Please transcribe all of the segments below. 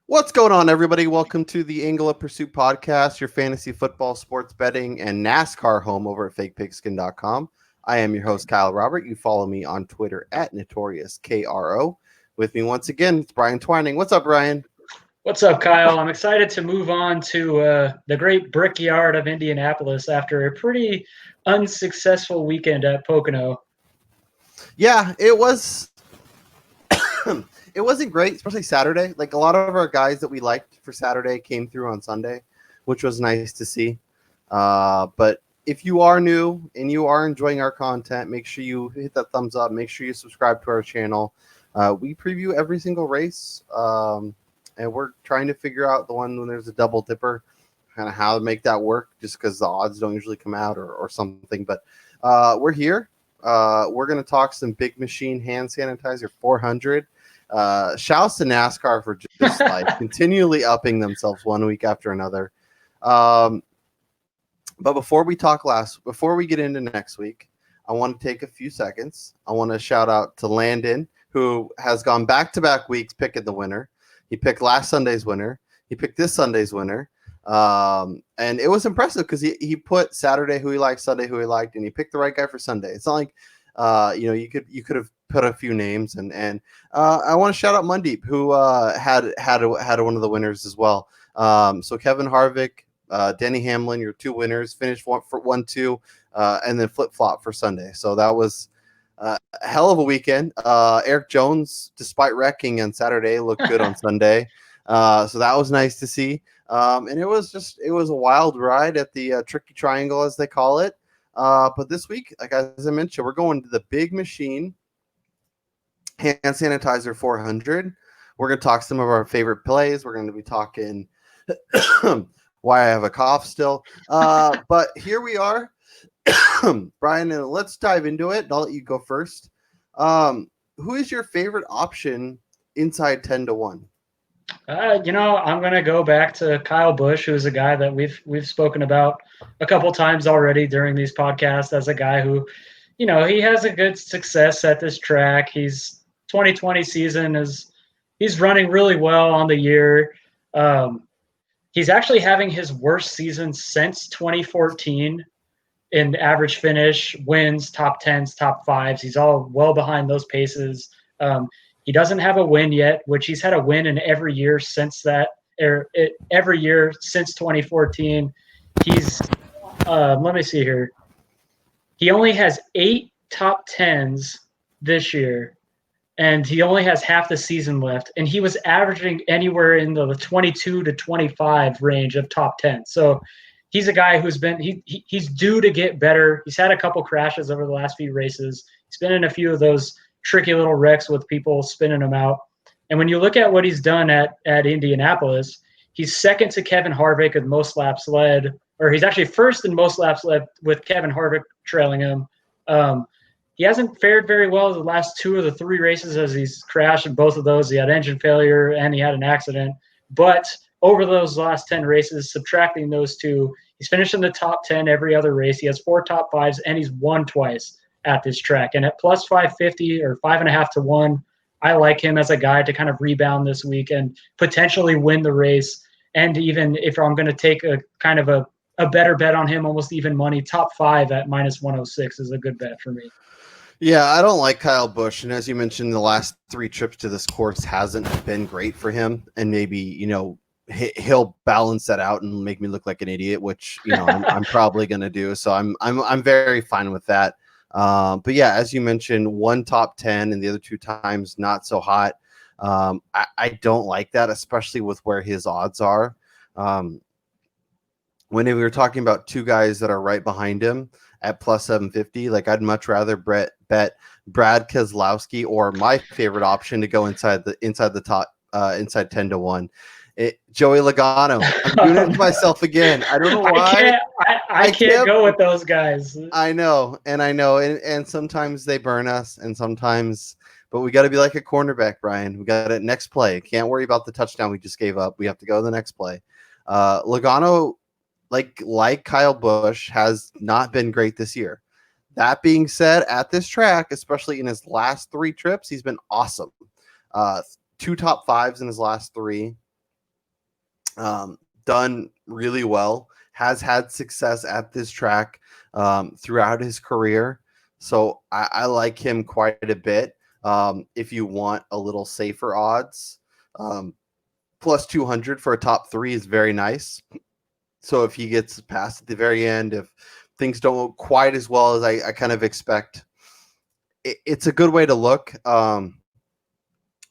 What's going on, everybody? Welcome to the Angle of Pursuit podcast, your fantasy football, sports betting, and NASCAR home over at fakepigskin.com. I am your host, Kyle Robert. You follow me on Twitter at NotoriousKRO. With me once again, it's Brian Twining. What's up, Brian? What's up, Kyle? I'm excited to move on to the great Brickyard of Indianapolis after a pretty unsuccessful weekend at Pocono. Yeah, it was. It wasn't great, especially Saturday. Like a lot of our guys that we liked for Saturday came through on Sunday, which was nice to see. But if you are new and you are enjoying our content, make sure you hit that thumbs up. Make sure you subscribe to our channel. We preview every single race, and we're trying to figure out the one when there's a double dipper, kind of how to make that work, just because the odds don't usually come out or something. But we're here. We're going to talk some Big Machine Hand Sanitizer 400. Shouts to NASCAR for just like continually upping themselves one week after another. But before we get into next week, I want to take a few seconds. I want to shout out to Landon, who has gone back-to-back weeks picking the winner. He picked last Sunday's winner. He picked this Sunday's winner. And it was impressive because he put Saturday who he liked, Sunday who he liked, and he picked the right guy for Sunday. It's not like you could have put a few names, and I want to shout out Mundeep, who had one of the winners as well. So Kevin Harvick, Denny Hamlin, your two winners, finished 1-2, and then flip flop for Sunday. So that was a hell of a weekend. Eric Jones, despite wrecking on Saturday, looked good on Sunday. So that was nice to see. And it was a wild ride at the Tricky Triangle, as they call it. But this week, like as I mentioned, we're going to the Big Machine Hand Sanitizer 400. We're going to talk some of our favorite plays. We're going to be talking why I have a cough still. But here we are, Brian, and let's dive into it. I'll let you go first. Who is your favorite option inside 10-1? I'm going to go back to Kyle Busch, who's a guy that we've spoken about a couple times already during these podcasts as a guy who, he has a good success at this track. He's 2020 season he's running really well on the year. He's actually having his worst season since 2014 in average finish, wins, top 10s, top 5s. He's all well behind those paces. He doesn't have a win yet, which he's had a win in every year since that, every year since 2014. He's, let me see here. He only has 8 top 10s this year, and he only has half the season left. And he was averaging anywhere in the 22 to 25 range of top 10. So he's a guy who's he's due to get better. He's had a couple crashes over the last few races. He's been in a few of those tricky little wrecks with people spinning him out. And when you look at what he's done at Indianapolis, he's second to Kevin Harvick with most laps led, or he's actually first in most laps led with Kevin Harvick trailing him. He hasn't fared very well the last 2 of the 3 races as he's crashed in both of those. He had engine failure and he had an accident. But over those last 10 races, subtracting those 2, he's finished in the top 10 every other race. He has 4 top 5s, and he's won twice at this track. And at plus 550 or 5.5 to 1, I like him as a guy to kind of rebound this week and potentially win the race. And even if I'm going to take a kind of a better bet on him, almost even money, top 5 at minus 106 is a good bet for me. Yeah, I don't like Kyle Busch, and as you mentioned, the last 3 trips to this course hasn't been great for him, and maybe he'll balance that out and make me look like an idiot, which I'm probably going to do. So I'm very fine with that. But yeah, as you mentioned, 1 top 10 and the other 2 times not so hot. I don't like that, especially with where his odds are. When we were talking about 2 guys that are right behind him at plus 750, like I'd much rather bet Brad Keselowski or my favorite option to go inside the top inside 10-1. Joey Logano. I'm doing it to myself again. I don't know why. I can't go with those guys. I know, and sometimes they burn us, and sometimes, but we got to be like a cornerback, Brian. We got it next play. Can't worry about the touchdown we just gave up. We have to go to the next play. Logano, like Kyle Busch, has not been great this year. That being said, at this track, especially in his last 3 trips, he's been awesome. 2 top 5s in his last 3. Done really well, has had success at this track throughout his career. So I like him quite a bit. If you want a little safer odds, um, plus 200 for a top three is very nice. So if he gets past at the very end, if things don't go quite as well as I kind of expect, it's a good way to look. A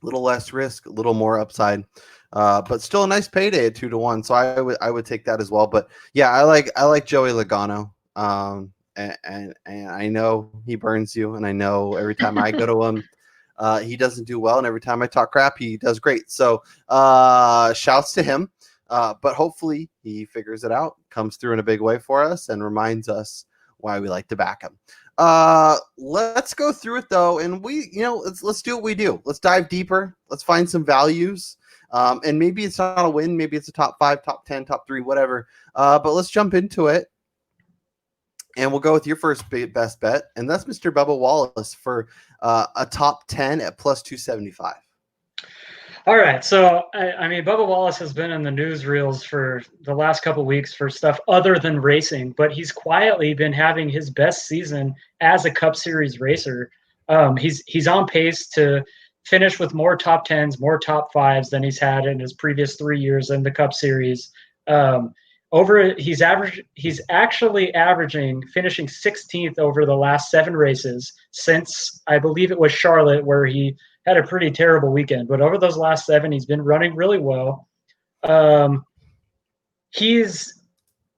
little less risk, a little more upside, but still a nice payday at 2 to 1. So I would take that as well. But yeah, I like Joey Logano. And I know he burns you, and I know every time I go to him, he doesn't do well, and every time I talk crap, he does great. So shouts to him. But hopefully he figures it out, comes through in a big way for us, and reminds us why we like to back him. Let's go through it though, and let's do what we do. Let's dive deeper. Let's find some values. And maybe it's not a win, maybe it's a top 5, top 10, top 3, whatever. But let's jump into it. And we'll go with your first best bet, and that's Mr. Bubba Wallace for a top 10 at plus 275. All right, so I mean, Bubba Wallace has been in the newsreels for the last couple of weeks for stuff other than racing, but he's quietly been having his best season as a Cup Series racer. He's on pace to finish with more top 10s, more top 5s than he's had in his previous 3 years in the Cup Series. He's actually averaging finishing 16th over the last 7 races since I believe it was Charlotte, where he had a pretty terrible weekend. But over those last 7, he's been running really well. He's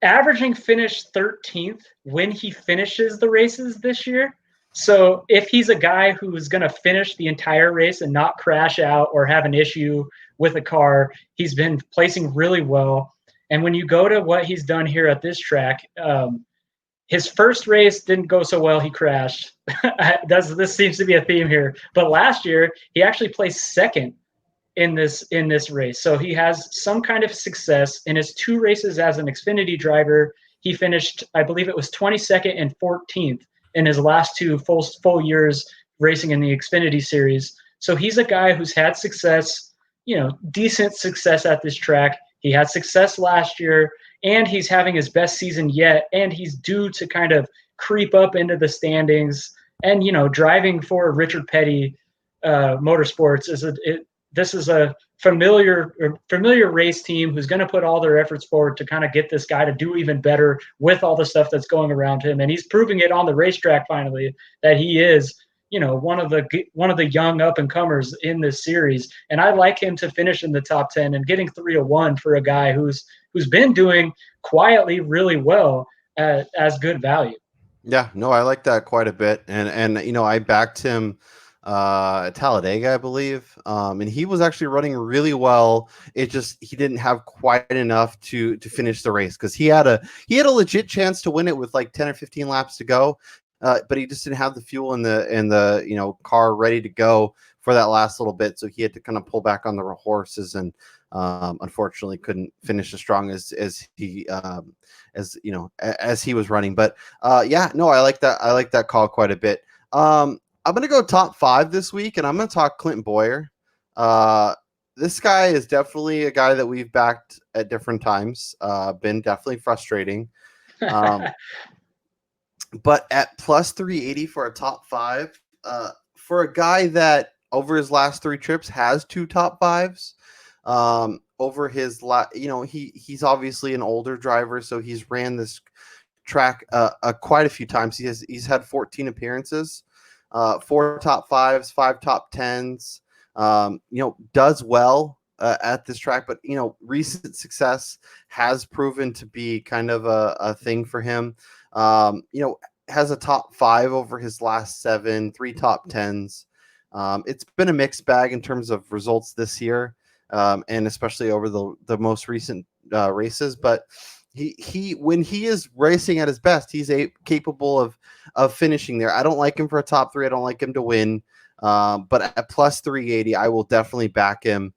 averaging finish 13th when he finishes the races this year. So if he's a guy who's going to finish the entire race and not crash out or have an issue with a car, he's been placing really well. And when you go to what he's done here at this track, his first race didn't go so well. He crashed. This seems to be a theme here. But last year, he actually placed second in this race. So he has some kind of success. In his 2 races as an Xfinity driver, he finished, I believe it was 22nd and 14th in his last 2 full years racing in the Xfinity series. So he's a guy who's had success, decent success at this track. He had success last year, and he's having his best season yet, and he's due to kind of creep up into the standings. And driving for Richard Petty Motorsports this is a familiar race team who's going to put all their efforts forward to kind of get this guy to do even better with all the stuff that's going around him. And he's proving it on the racetrack finally that he is one of the young up and comers in this series. And I like him to finish in the top 10 and getting 3-1 for a guy who's been doing quietly really well as good value. Yeah, no, I like that quite a bit. And I backed him at Talladega, I believe. And he was actually running really well. It just he didn't have quite enough to finish the race, because he had a legit chance to win it with like 10 or 15 laps to go. But he just didn't have the fuel in the car ready to go for that last little bit, so he had to kind of pull back on the horses, and unfortunately couldn't finish as strong as he was running. But yeah, no, I like that call quite a bit. I'm gonna go top 5 this week, and I'm gonna talk Clinton Boyer. This guy is definitely a guy that we've backed at different times. Been definitely frustrating. But at plus 380 for a top 5, for a guy that over his last 3 trips has 2 top 5s, over his he's obviously an older driver, so he's ran this track quite a few times. He's had 14 appearances, 4 top 5s, 5 top 10s. Does well at this track, but recent success has proven to be kind of a thing for him. Has a top 5 over his last 7, 3 top 10s. It's been a mixed bag in terms of results this year, and especially over the most recent races. But he when he is racing at his best, he's capable of finishing there. I don't like him for a top 3. I don't like him to win. But at plus 380, I will definitely back him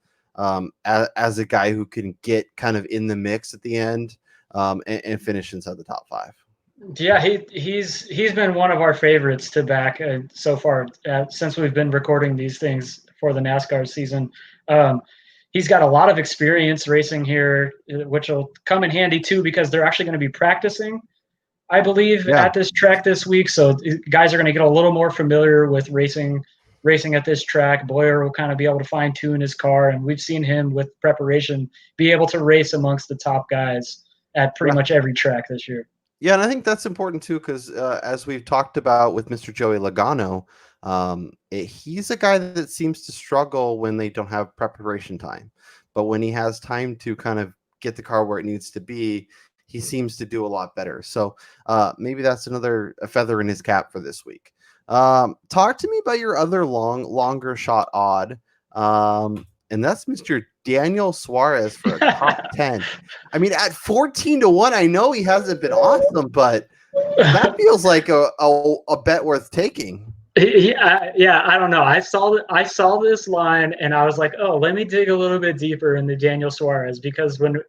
as a guy who can get kind of in the mix at the end, and finish inside the top 5. Yeah, he's been one of our favorites to back so far since we've been recording these things for the NASCAR season. He's got a lot of experience racing here, which will come in handy too because they're actually going to be practicing, I believe, Yeah. at this track this week. So guys are going to get a little more familiar with racing at this track. Boyer will kind of be able to fine tune his car, and we've seen him with preparation be able to race amongst the top guys at pretty much every track this year. Yeah, and I think that's important too because as we've talked about with Mr. Joey Logano, he's a guy that seems to struggle when they don't have preparation time. But when he has time to kind of get the car where it needs to be, he seems to do a lot better. So maybe that's another feather in his cap for this week. Talk to me about your other longer shot odd. And that's Mr. Daniel Suarez for a top 10. I mean, at 14-1, I know he hasn't been awesome, but that feels like a bet worth taking. Yeah, I don't know. I saw this line and I was like, oh, let me dig a little bit deeper into Daniel Suarez, because when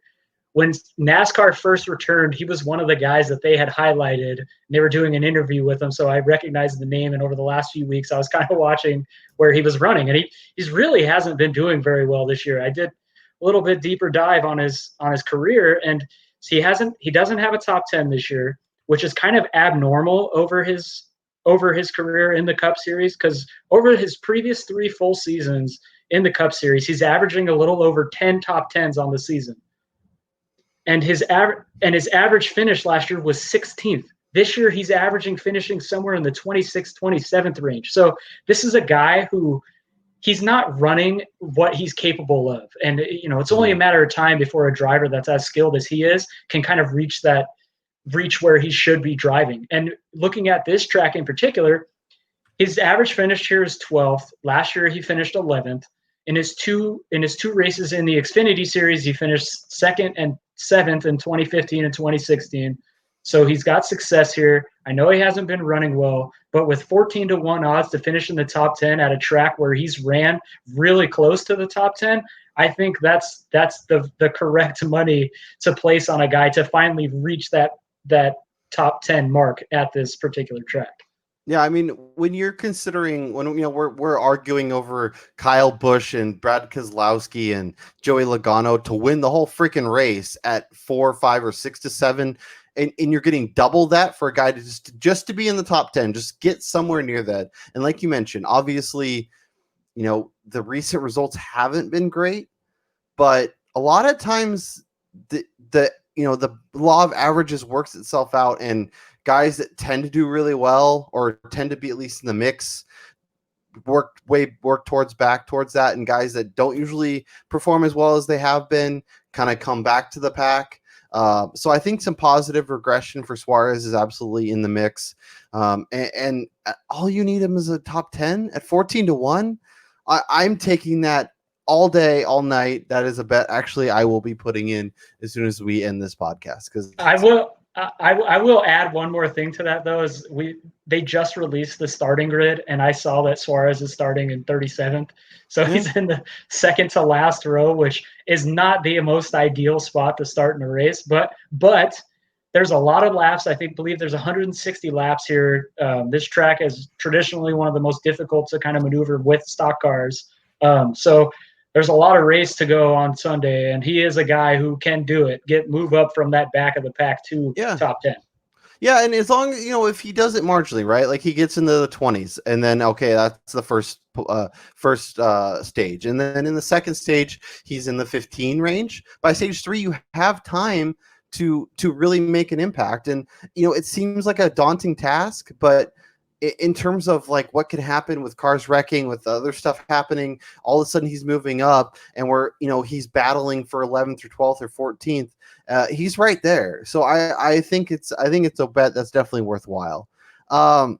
NASCAR first returned, he was one of the guys that they had highlighted. And they were doing an interview with him, so I recognized the name. And over the last few weeks, I was kind of watching where he was running, and he's really hasn't been doing very well this year. I did a little bit deeper dive on his career, and he doesn't have a top 10 this year, which is kind of abnormal over his career in the Cup Series, because over his previous 3 full seasons in the Cup Series, he's averaging a little over 10 top 10s on the season. And his average finish last year was 16th. This year, he's averaging finishing somewhere in the 26th, 27th range. So this is a guy who he's not running what he's capable of. And, it's only a matter of time before a driver that's as skilled as he is can kind of reach where he should be driving. And looking at this track in particular, his average finish here is 12th. Last year, he finished 11th. In his two races in the Xfinity Series, he finished 2nd and 7th in 2015 and 2016. So he's got success here. I know he hasn't been running well, but with 14-1 odds to finish in the top 10 at a track where he's ran really close to the top 10, I think that's the correct money to place on a guy to finally reach that top 10 mark at this particular track. Yeah, I mean, when you're considering we're arguing over Kyle Busch and Brad Keselowski and Joey Logano to win the whole freaking race at 4, 5, or 6 to 7, and you're getting double that for a guy to just to be in the top 10, just get somewhere near that. And like you mentioned, obviously, the recent results haven't been great, but a lot of times the law of averages works itself out, and guys that tend to do really well or tend to be at least in the mix work towards that, and guys that don't usually perform as well as they have been kind of come back to the pack. So I think some positive regression for Suarez is absolutely in the mix. And all you need him is a top 10 at 14-1. I'm taking that all day, all night. That is a bet actually I will be putting in as soon as we end this podcast, because I will add one more thing to that, though, is they just released the starting grid, and I saw that Suarez is starting in 37th. So he's in the second to last row, which is not the most ideal spot to start in a race. But there's a lot of laps. Believe there's 160 laps here. This track is traditionally one of the most difficult to kind of maneuver with stock cars. So there's a lot of race to go on Sunday, and he is a guy who can do it, move up from that back of the pack to top 10. Yeah, and as long as, if he does it marginally, right? Like he gets into the 20s, and then, okay, that's the first stage. And then in the second stage, he's in the 15 range. By stage 3, you have time to really make an impact. And, it seems like a daunting task, but in terms of like what could happen with cars wrecking, with other stuff happening, all of a sudden he's moving up, and he's battling for 11th or 12th or 14th. He's right there. So I think it's a bet that's definitely worthwhile. I'm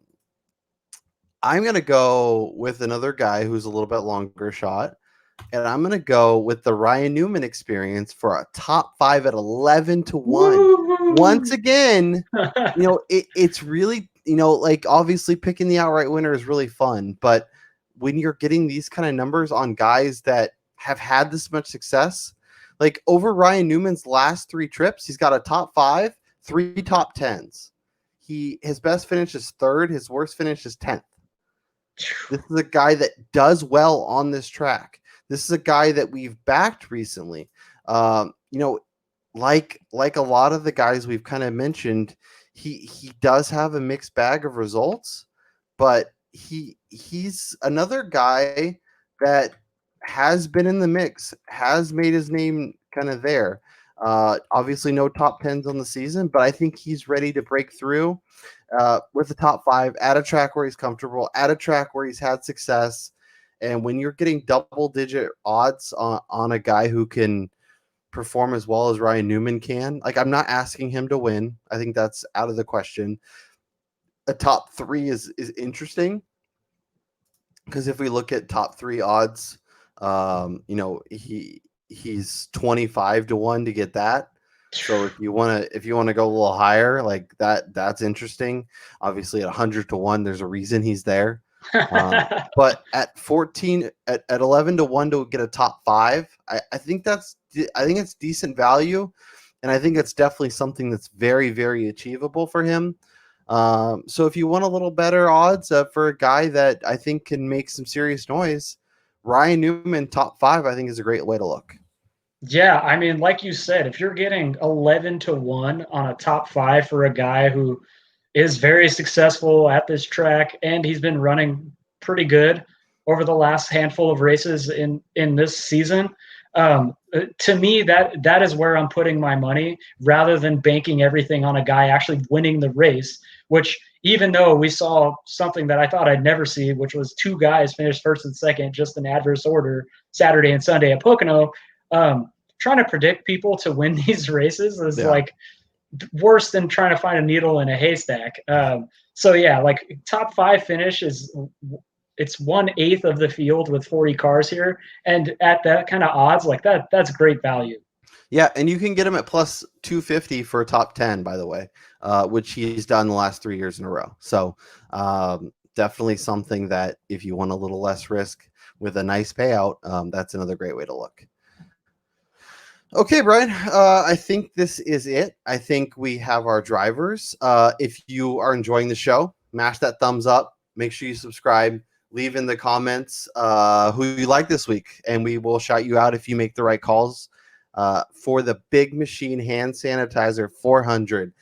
going to go with another guy who's a little bit longer shot, and I'm going to go with the Ryan Newman experience for a top 5 at 11-1. Woo! Once again, it's really, like obviously picking the outright winner is really fun, but when you're getting these kind of numbers on guys that have had this much success, like over Ryan Newman's last 3 trips, he's got a top 5, 3 top 10s. His best finish is 3rd. His worst finish is 10th. This is a guy that does well on this track. This is a guy that we've backed recently. You know, like a lot of the guys we've kind of mentioned, he does have a mixed bag of results, but he's another guy that has been in the mix, has made his name kind of there. Obviously, no top tens on the season, but I think he's ready to break through with the top five at a track where he's comfortable, at a track where he's had success. And when you're getting double digit odds on a guy who can perform as well as Ryan Newman can, like, I'm not asking him to win. I think that's out of the question. A top three is interesting because if we look at top three odds, he's 25-1 to get that. So if you want to go a little higher, like that's interesting. Obviously, at 100-1, there's a reason he's there. But at 14, at 11-1 to get a top five, I think it's decent value, and I think it's definitely something that's very, very achievable for him. So if you want a little better odds for a guy that I think can make some serious noise, Ryan Newman top five, I think, is a great way to look. Yeah, I mean, like you said, if you're getting 11-1 on a top five for a guy who is very successful at this track, and he's been running pretty good over the last handful of races in this season. To me, that is where I'm putting my money, rather than banking everything on a guy actually winning the race. Which, even though we saw something that I thought I'd never see, which was two guys finish first and second just in adverse order Saturday and Sunday at Pocono. Trying to predict people to win these races is like worse than trying to find a needle in a haystack. So yeah, like top five finish it's 1/8 of the field with 40 cars here, and at that kind of odds, like that's great value. Yeah, and you can get him at plus 250 for a top 10, by the way, which he's done the last 3 years in a row. So definitely something that if you want a little less risk with a nice payout, that's another great way to look. Okay, Brian, I think this is it. I think we have our drivers. If you are enjoying the show, mash that thumbs up. Make sure you subscribe. Leave in the comments who you like this week, and we will shout you out if you make the right calls for the Big Machine Hand Sanitizer 400.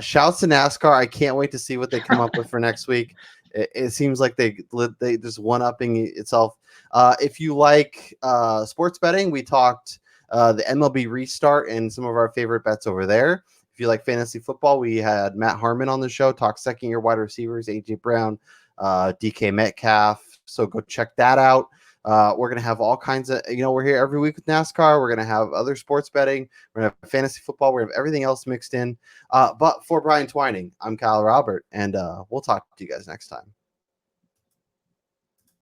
Shouts to NASCAR. I can't wait to see what they come up with for next week. It seems like they just one-upping itself. If you like sports betting, we talked the MLB restart and some of our favorite bets over there. If you like fantasy football, we had Matt Harmon on the show, talk second-year wide receivers, A.J. Brown, DK Metcalf. So go check that out. We're going to have all kinds of, we're here every week with NASCAR. We're going to have other sports betting. We're going to have fantasy football. We're going to have everything else mixed in. But for Brian Twining, I'm Kyle Robert, and we'll talk to you guys next time.